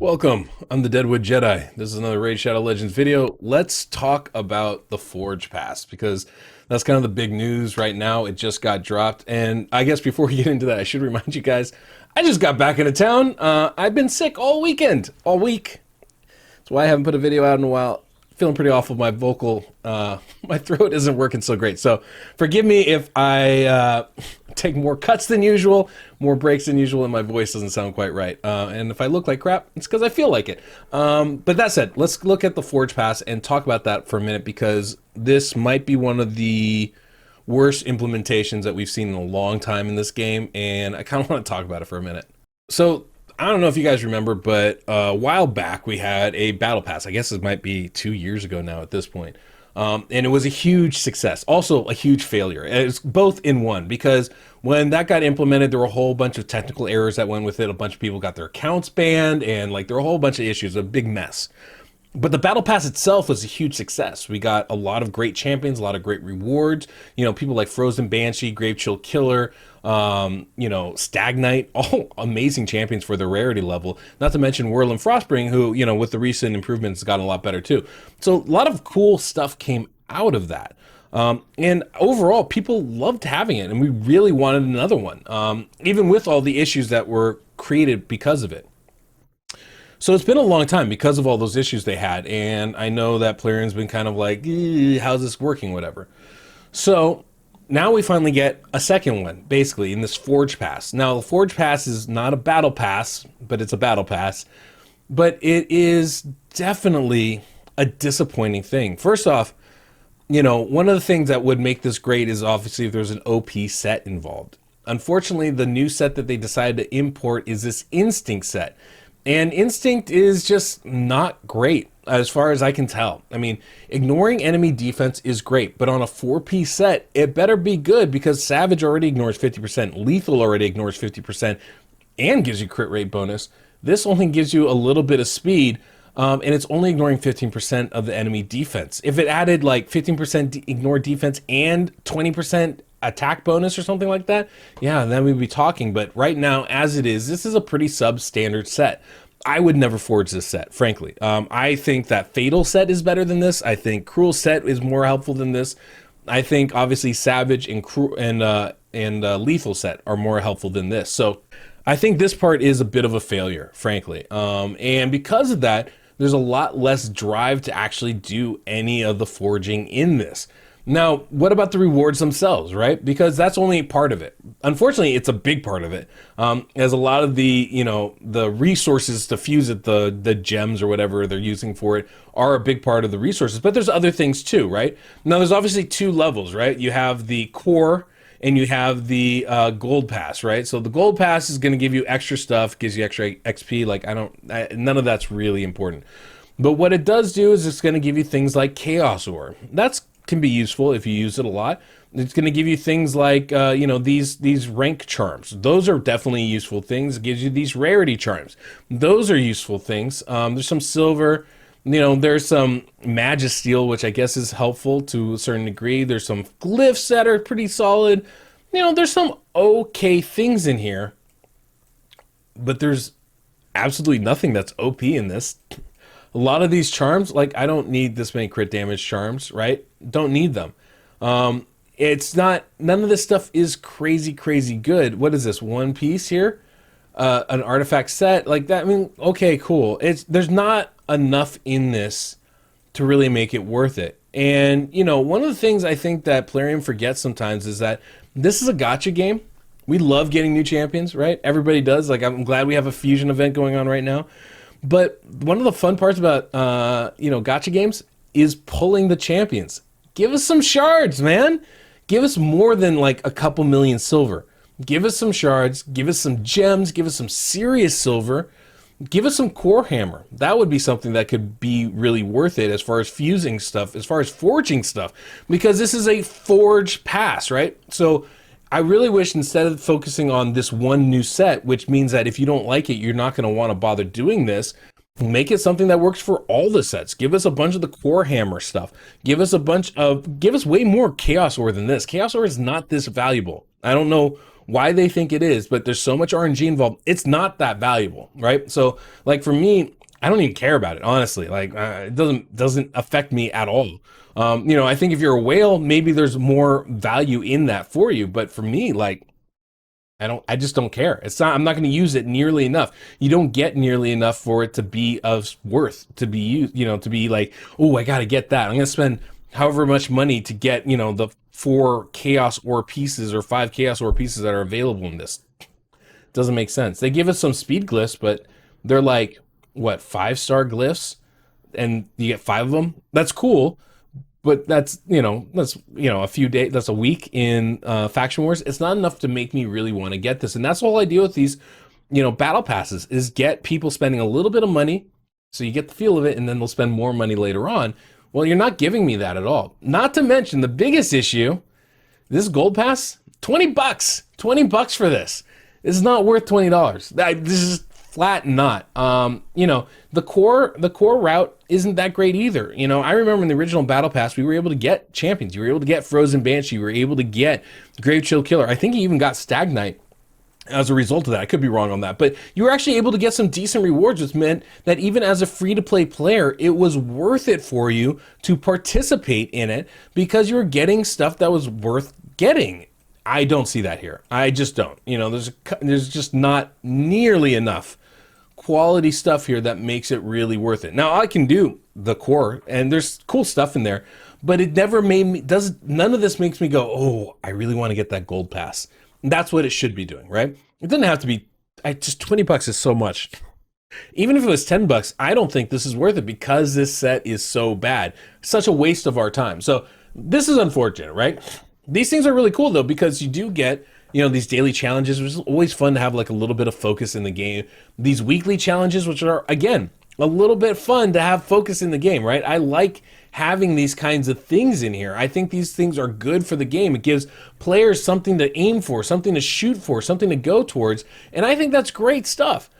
Welcome, I'm the Deadwood Jedi. This is another Raid Shadow Legends video. Let's talk about the Forge Pass because that's kind of the big news right now. It just got dropped. And I guess before we get into that, I should remind you guys, I just got back into town. I've been sick all weekend, all week. That's why I haven't put a video out in a while. Feeling pretty awful. My my throat isn't working so great. So forgive me if I take more cuts than usual, more breaks than usual, and my voice doesn't sound quite right. And if I look like crap, it's because I feel like it. But that said, let's look at the Forge Pass and talk about that for a minute because this might be one of the worst implementations that we've seen in a long time in this game, and I kind of want to talk about it for a minute. So I don't know if you guys remember, but a while back we had a battle pass. I guess it might be 2 years ago now at this point. And it was a huge success, also a huge failure. It was both in one because when that got implemented, there were a whole bunch of technical errors that went with it. A bunch of people got their accounts banned and like there were a whole bunch of issues, a big mess. But the battle pass itself was a huge success. We got a lot of great champions, a lot of great rewards. You know, people like Frozen Banshee, Grave Chill Killer, Stag Knight, all amazing champions for their rarity level. Not to mention Whirl and Frostbring, who, with the recent improvements, has gotten a lot better too. So a lot of cool stuff came out of that. And overall, people loved having it, and we really wanted another one, even with all the issues that were created because of it. So it's been a long time because of all those issues they had, and I know that Plarium's been kind of like, how's this working, whatever. So now we finally get a second one, basically, in this Forge Pass. Now, the Forge Pass is not a battle pass, but it's a battle pass. But it is definitely a disappointing thing. First off, one of the things that would make this great is obviously if there's an OP set involved. Unfortunately, the new set that they decided to import is this Instinct set. And Instinct is just not great, as far as I can tell. I mean, ignoring enemy defense is great, but on a 4-piece set, it better be good because Savage already ignores 50%, Lethal already ignores 50%, and gives you crit rate bonus. This only gives you a little bit of speed, and it's only ignoring 15% of the enemy defense. If it added like 15% ignore defense and 20% attack bonus or something like that, yeah, then we'd be talking. But right now, as it is, this is a pretty substandard set. I would never forge this set, frankly. I think that Fatal set is better than this. I think Cruel set is more helpful than this. I think obviously Savage and Lethal set are more helpful than this. So I think this part is a bit of a failure, frankly. And because of that, there's a lot less drive to actually do any of the forging in this. Now, what about the rewards themselves, right? Because that's only part of it. Unfortunately, it's a big part of it. As a lot of the, the resources to fuse it, the gems or whatever they're using for it are a big part of the resources. But there's other things too, right? Now, there's obviously two levels, right? You have the core and you have the gold pass, right? So the gold pass is going to give you extra stuff, gives you extra XP. Like none of that's really important. But what it does do is it's going to give you things like Chaos Ore. That's can be useful if you use it a lot. It's going to give you things like these rank charms. Those are definitely useful things. It gives you these rarity charms. Those are useful things. There's some silver. There's some Magisteel, which I guess is helpful to a certain degree. There's some glyphs that are pretty solid. There's some okay things in here, but there's absolutely nothing that's OP in this. A lot of these charms, like I don't need this many crit damage charms, right? Don't need them. It's not, none of this stuff is crazy good. What is this, one piece here? An artifact set like that. I mean, okay, cool. There's not enough in this to really make it worth it. And, one of the things I think that Plarium forgets sometimes is that this is a gacha game. We love getting new champions, right? Everybody does. Like, I'm glad we have a fusion event going on right now. But one of the fun parts about, gacha games is pulling the champions. Give us some shards, man. Give us more than like a couple million silver. Give us some shards. Give us some gems. Give us some serious silver. Give us some core hammer. That would be something that could be really worth it as far as fusing stuff, as far as forging stuff. Because this is a forge pass, right? So I really wish instead of focusing on this one new set, which means that if you don't like it, you're not going to want to bother doing this, make it something that works for all the sets. Give us a bunch of the core hammer stuff. Give us way more Chaos Ore than this. Chaos Ore is not this valuable. I don't know why they think it is, but there's so much RNG involved. It's not that valuable, right? So like for me, I don't even care about it, honestly. Like, it doesn't affect me at all. I think if you're a whale, maybe there's more value in that for you. But for me, like, I just don't care. I'm not going to use it nearly enough. You don't get nearly enough for it to be of worth to be used, to be like, oh, I got to get that. I'm going to spend however much money to get, the four chaos ore pieces or five chaos ore pieces that are available in this. Doesn't make sense. They give us some speed glyphs, but they're like, what, 5-star glyphs? And you get five of them? That's cool, but that's a few days, that's a week in faction wars. It's not enough to make me really want to get this, and that's all I deal with these battle passes, is get people spending a little bit of money so you get the feel of it, and then they'll spend more money later on. Well, you're not giving me that at all. Not to mention the biggest issue, this gold pass, $20, $20 for this. This is not worth $20. This is flat not. The core route isn't that great either. I remember in the original Battle Pass, we were able to get champions. You were able to get Frozen Banshee. You were able to get Grave Chill Killer. I think you even got Stagnite as a result of that. I could be wrong on that, but you were actually able to get some decent rewards, which meant that even as a free-to-play player, it was worth it for you to participate in it because you were getting stuff that was worth getting. I don't see that here. I just don't. There's just not nearly enough quality stuff here that makes it really worth it. Now I can do the core, and there's cool stuff in there, but it never made me. None of this makes me go, oh, I really want to get that gold pass. That's what it should be doing, right? It doesn't have to be. Just $20 is so much. Even if it was $10, I don't think this is worth it because this set is so bad. Such a waste of our time. So this is unfortunate, right? These things are really cool though, because you do get, these daily challenges, which is always fun to have like a little bit of focus in the game. These weekly challenges, which are, again, a little bit fun to have focus in the game, right? I like having these kinds of things in here. I think these things are good for the game. It gives players something to aim for, something to shoot for, something to go towards. And I think that's great stuff.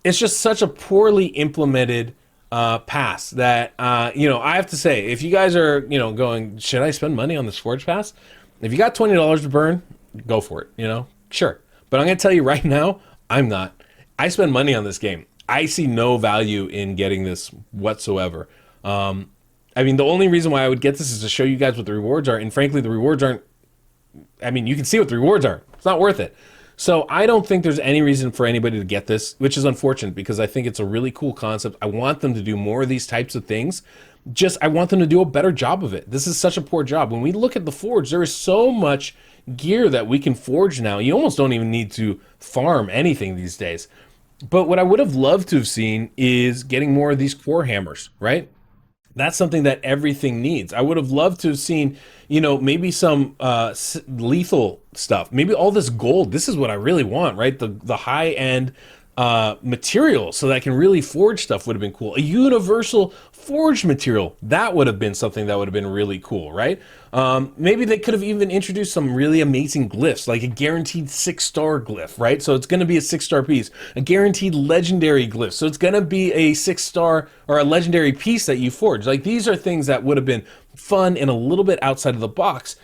It's just such a poorly implemented pass that, I have to say, if you guys are, going, should I spend money on this Forge Pass? If you got $20 to burn, go for it, sure. But I'm going to tell you right now, I'm not. I spend money on this game. I see no value in getting this whatsoever. The only reason why I would get this is to show you guys what the rewards are. And frankly, the rewards aren't, you can see what the rewards are. It's not worth it. So I don't think there's any reason for anybody to get this, which is unfortunate because I think it's a really cool concept. I want them to do more of these types of things. I want them to do a better job of it. This is such a poor job. When we look at the Forge, there is so much gear that we can forge now. You almost don't even need to farm anything these days. But what I would have loved to have seen is getting more of these core hammers, right? That's something that everything needs. I would have loved to have seen, maybe some lethal stuff. Maybe all this gold. This is what I really want, right? The high end material so that I can really forge stuff would have been cool. A universal forge material, that would have been something that would have been really cool, right? Maybe they could have even introduced some really amazing glyphs, like a guaranteed 6-star glyph, right? So it's going to be a 6-star piece. A guaranteed legendary glyph, so it's going to be a 6-star or a legendary piece that you forge. Like, these are things that would have been fun and a little bit outside of the box.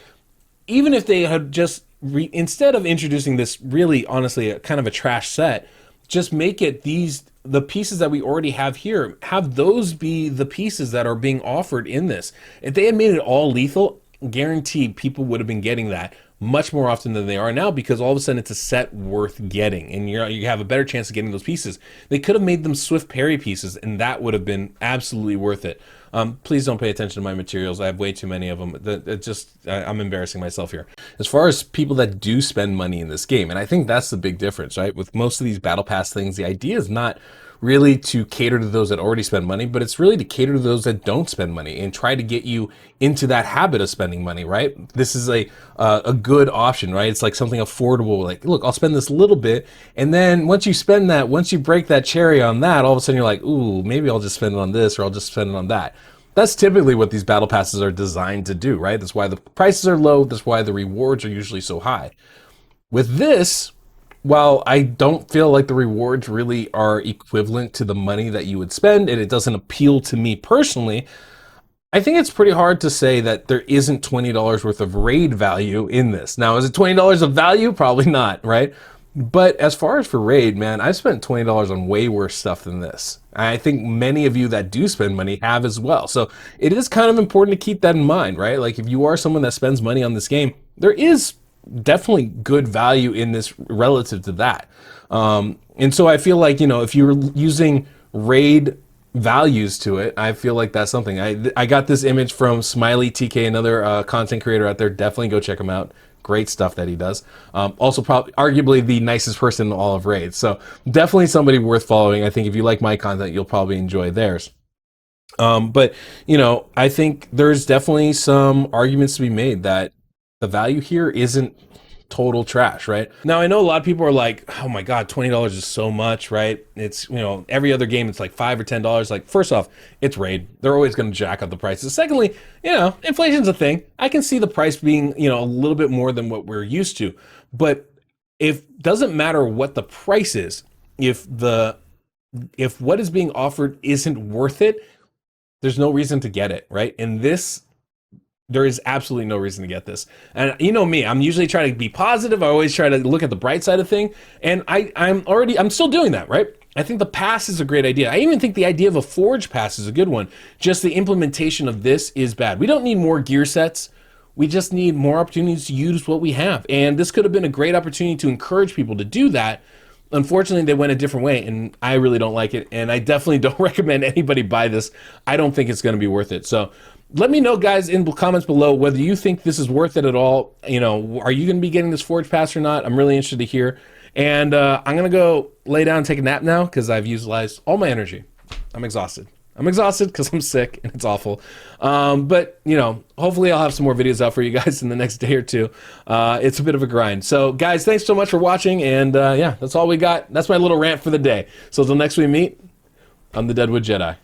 Even if they had just instead of introducing this really, honestly, a kind of a trash set, just make it the pieces that we already have here, have those be the pieces that are being offered in this. If they had made it all lethal, guaranteed people would have been getting that much more often than they are now, because all of a sudden it's a set worth getting and you have a better chance of getting those pieces. They could have made them swift parry pieces and that would have been absolutely worth it. Please don't pay attention to my materials. I have way too many of them. I'm embarrassing myself here. As far as people that do spend money in this game, and I think that's the big difference, right? With most of these battle pass things, the idea is not really to cater to those that already spend money, but it's really to cater to those that don't spend money and try to get you into that habit of spending money, right? This is a good option, right? It's like something affordable. Like, look, I'll spend this little bit, and then once you break that cherry on that, all of a sudden you're like, ooh, maybe I'll just spend it on this, or I'll just spend it on that. That's typically what these battle passes are designed to do, right? That's why the prices are low. That's why the rewards are usually so high. With this, while I don't feel like the rewards really are equivalent to the money that you would spend, and it doesn't appeal to me personally, I think it's pretty hard to say that there isn't $20 worth of raid value in this. Now, is it $20 of value? Probably not, right? But as far as for Raid, man, I've spent $20 on way worse stuff than this. I think many of you that do spend money have as well. So it is kind of important to keep that in mind, right? Like if you are someone that spends money on this game, there is definitely good value in this relative to that. And so I feel like, you know, if you're using Raid values to it, I feel like that's something. I got this image from Smiley TK, another content creator out there. Definitely go check him out. Great stuff that he does. Also, probably arguably the nicest person in all of Raid. So definitely somebody worth following. I think if you like my content, you'll probably enjoy theirs. But you know, I think there's definitely some arguments to be made that the value here isn't total trash, right? Now I know a lot of people are like, oh my god, $20 is so much, right? It's, you know, every other game it's like $5 or $10. Like, first off, it's Raid. They're always going to jack up the prices. Secondly, you know, inflation's a thing. I can see the price being, you know, a little bit more than what we're used to. But if doesn't matter what the price is, if what is being offered isn't worth it, there's no reason to get it, right? And this, there is absolutely no reason to get this. And you know me, I'm usually trying to be positive. I always try to look at the bright side of thing. And I'm still doing that, right? I think the pass is a great idea. I even think the idea of a Forge pass is a good one. Just the implementation of this is bad. We don't need more gear sets. We just need more opportunities to use what we have. And this could have been a great opportunity to encourage people to do that. Unfortunately, they went a different way, and I really don't like it. And I definitely don't recommend anybody buy this. I don't think it's going to be worth it. So let me know, guys, in the comments below whether you think this is worth it at all. You know, are you going to be getting this Forge Pass or not? I'm really interested to hear. And I'm going to go lay down and take a nap now because I've utilized all my energy. I'm exhausted. I'm exhausted because I'm sick and it's awful. But, you know, hopefully I'll have some more videos out for you guys in the next day or two. It's a bit of a grind. So, guys, thanks so much for watching. And, yeah, that's all we got. That's my little rant for the day. So until next we meet, I'm the Deadwood Jedi.